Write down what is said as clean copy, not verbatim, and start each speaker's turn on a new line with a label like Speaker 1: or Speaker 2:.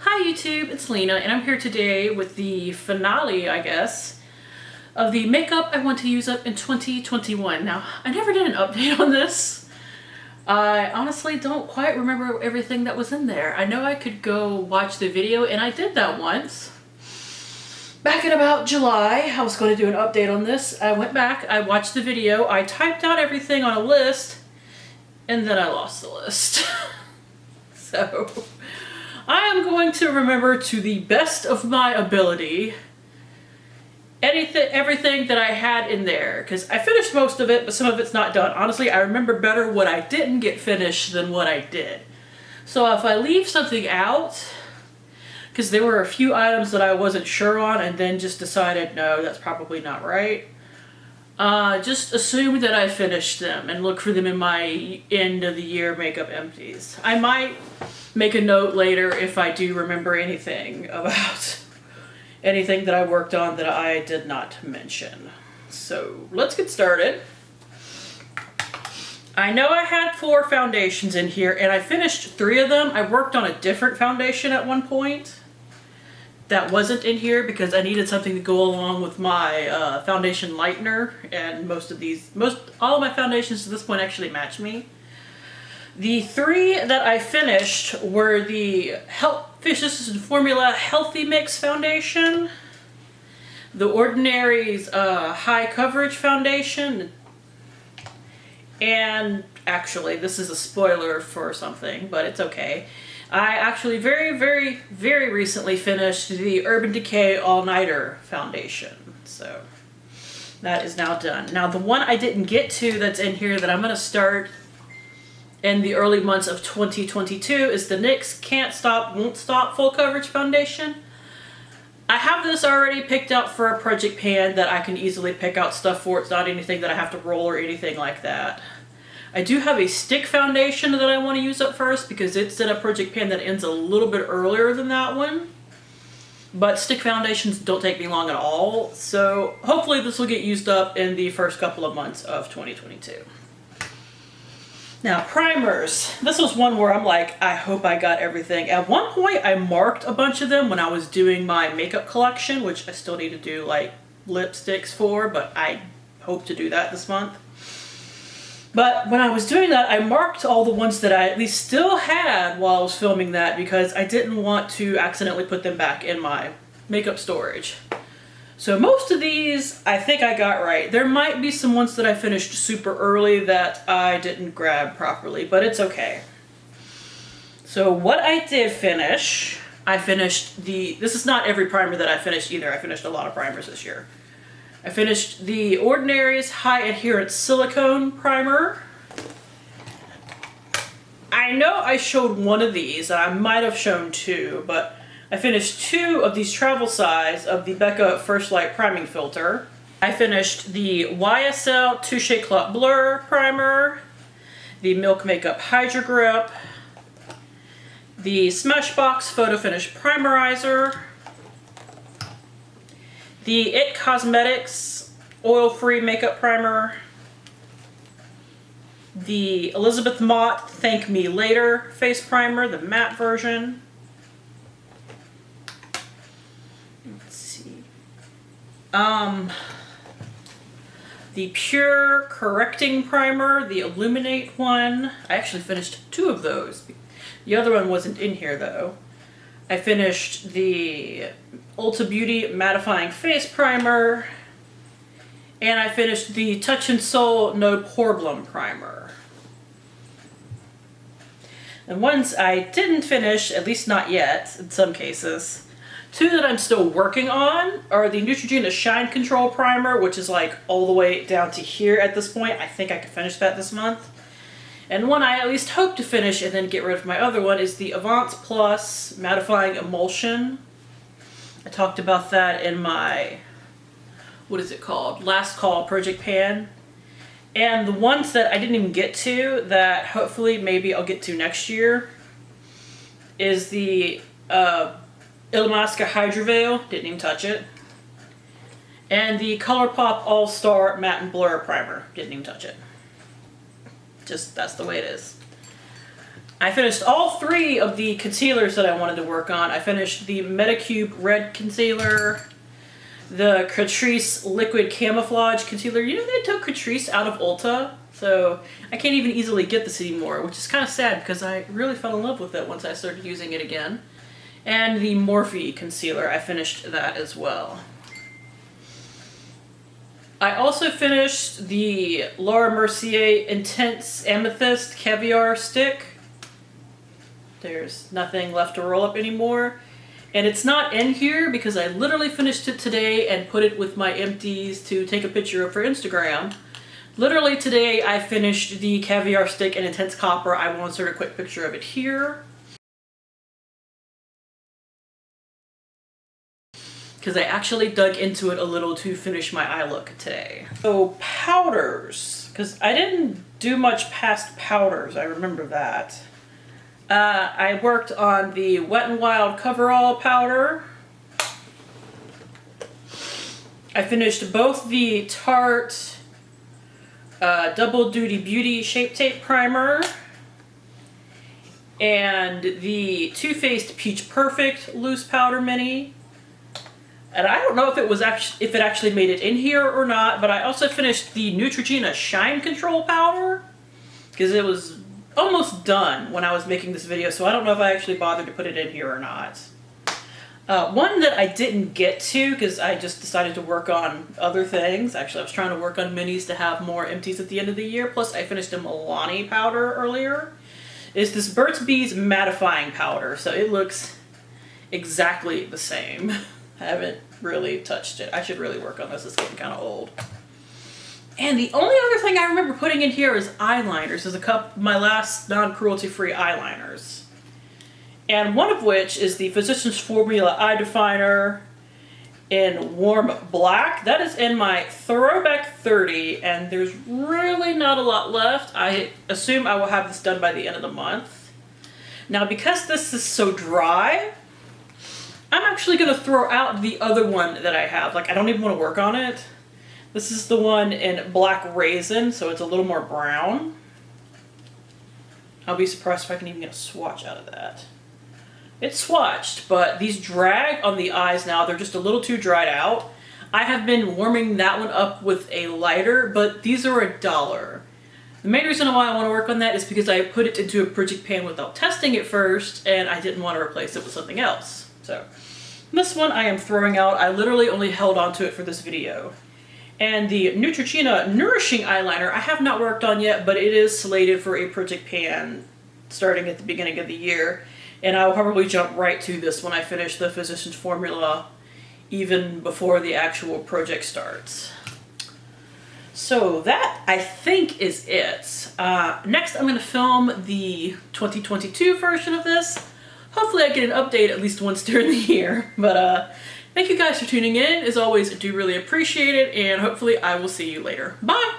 Speaker 1: Hi YouTube, it's Lena, and I'm here today with the finale, I guess, of the makeup I want to use up in 2021. Now, I never did an update on this. I honestly don't quite remember everything that was in there. I know I could go watch the video, and I did that once. Back in about July, I was going to do an update on this. I went back, I watched the video, I typed out everything on a list, and then I lost the list. So I am going to remember to the best of my ability everything that I had in there, because I finished most of it, but some of it's not done. Honestly, I remember better what I didn't get finished than what I did. So if I leave something out, because there were a few items that I wasn't sure on and then just decided, no, that's probably not right, just assume that I finished them and look for them in my end of the year makeup empties. I might make a note later if I do remember anything about anything that I worked on that I did not mention. So let's get started. I know I had 4 foundations in here and I finished 3 of them. I worked on a different foundation at one point that wasn't in here because I needed something to go along with my foundation lightener, and all of my foundations to this point actually match me. The 3 that I finished were the Fishes and Formula Healthy Mix Foundation, the Ordinary's High Coverage Foundation, and actually this is a spoiler for something, but it's okay. I actually very recently finished the Urban Decay All Nighter Foundation, so that is now done. Now the one I didn't get to that's in here that I'm going to start in the early months of 2022 is the NYX Can't Stop Won't Stop Full Coverage Foundation. I have this already picked out for a project pan that I can easily pick out stuff for. It's not anything that I have to roll or anything like that. I do have a stick foundation that I want to use up first because it's in a project pan that ends a little bit earlier than that one. But stick foundations don't take me long at all, so hopefully this will get used up in the first couple of months of 2022. Now, primers. This was one where I'm like, I hope I got everything. At one point, I marked a bunch of them when I was doing my makeup collection, which I still need to do like lipsticks for, but I hope to do that this month. But when I was doing that, I marked all the ones that I at least still had while I was filming that because I didn't want to accidentally put them back in my makeup storage. So most of these I think I got right. There might be some ones that I finished super early that I didn't grab properly, but it's okay. So what I did finish, this is not every primer that I finished either. I finished a lot of primers this year. I finished the Ordinary's High Adherence Silicone Primer. I know I showed one of these, and I might have shown 2, but I finished 2 of these travel size of the Becca First Light Priming Filter. I finished the YSL Touche Éclat Blur Primer, the Milk Makeup Hydra Grip, the Smashbox Photo Finish Primerizer, the IT Cosmetics Oil-Free Makeup Primer, the Elizabeth Mott Thank Me Later Face Primer, the matte version. Let's see. The Pure Correcting Primer, the Illuminate one. I actually finished 2 of those. The other one wasn't in here though. I finished the Ulta Beauty Mattifying Face Primer, and I finished the Touch and Soul No Problem Primer. And ones I didn't finish, at least not yet, in some cases, 2 that I'm still working on are the Neutrogena Shine Control Primer, which is like all the way down to here at this point. I think I can finish that this month. And one I at least hope to finish and then get rid of my other one is the Avance Plus Mattifying Emulsion. I talked about that in my, what is it called? Last Call Project Pan. And the ones that I didn't even get to that hopefully maybe I'll get to next year is the Illamasqua Hydra Veil. Didn't even touch it. And the ColourPop All-Star Matte and Blur Primer. Didn't even touch it. Just, that's the way it is. I finished all 3 of the concealers that I wanted to work on. I finished the Metacube Red Concealer, the Catrice Liquid Camouflage Concealer. You know, they took Catrice out of Ulta, so I can't even easily get this anymore, which is kind of sad because I really fell in love with it once I started using it again. And the Morphe Concealer, I finished that as well. I also finished the Laura Mercier Intense Amethyst Caviar Stick. There's nothing left to roll up anymore. And it's not in here because I literally finished it today and put it with my empties to take a picture of for Instagram. Literally today I finished the Caviar Stick in Intense Copper. I will insert a quick picture of it here. Because I actually dug into it a little to finish my eye look today. So powders, because I didn't do much past powders, I remember that. I worked on the Wet n Wild Coverall powder. I finished both the Tarte Double Duty Beauty Shape Tape Primer and the Too Faced Peach Perfect Loose Powder Mini. And I don't know if it actually made it in here or not, but I also finished the Neutrogena Shine Control powder because it was almost done when I was making this video, so I don't know if I actually bothered to put it in here or not. One that I didn't get to because I just decided to work on other things. Actually, I was trying to work on minis to have more empties at the end of the year, plus I finished a Milani powder earlier, is this Burt's Bees mattifying powder. So it looks exactly the same. I haven't really touched it. I should really work on this. It's getting kind of old. And the only other thing I remember putting in here is eyeliners. There's a couple, my last non-cruelty-free eyeliners. And one of which is the Physicians Formula Eye Definer in Warm Black. That is in my Throwback 30, and there's really not a lot left. I assume I will have this done by the end of the month. Now, because this is so dry, I'm actually going to throw out the other one that I have. Like, I don't even want to work on it. This is the one in Black Raisin, so it's a little more brown. I'll be surprised if I can even get a swatch out of that. It's swatched, but these drag on the eyes now. They're just a little too dried out. I have been warming that one up with a lighter, but these are $1. The main reason why I want to work on that is because I put it into a project pan without testing it first, and I didn't want to replace it with something else. So this one I am throwing out. I literally only held on to it for this video. And the Neutrogena Nourishing Eyeliner I have not worked on yet, but it is slated for a project pan starting at the beginning of the year. And I will probably jump right to this when I finish the Physicians Formula even before the actual project starts. So that, I think, is it. Next, I'm going to film the 2022 version of this. Hopefully I get an update at least once during the year. But thank you guys for tuning in. As always, I do really appreciate it, and hopefully I will see you later. Bye!